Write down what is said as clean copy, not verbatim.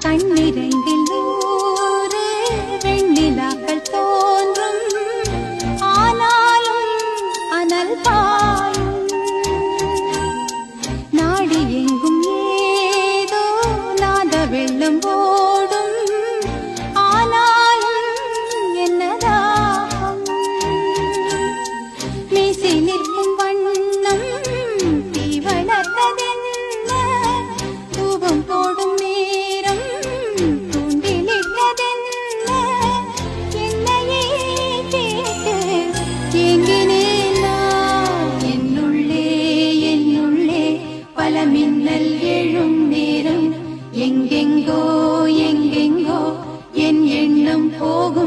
கண்ணிரண்டில் நூறு வெண்ணிலாக்கள் தோன்றும், ஆனாலும் அனல் பாயும். நாடி எங்கும் ஏதோ நாத வெள்ளம் ஓடும், ஆனாலும் என்னதாகும். மீசை நிற்கும் வண்ணம் தீ வளர்த்ததென்ன, தூபம் போடும் நேரம் தூண்டிலிட்டதென்ன. என்னையே கேட்டு ஏங்கினேன் நான். என்னுள்ளே பல மின்னல் எழும் நேரம், எங்கெங்கோ என் எண்ணம் போகும்.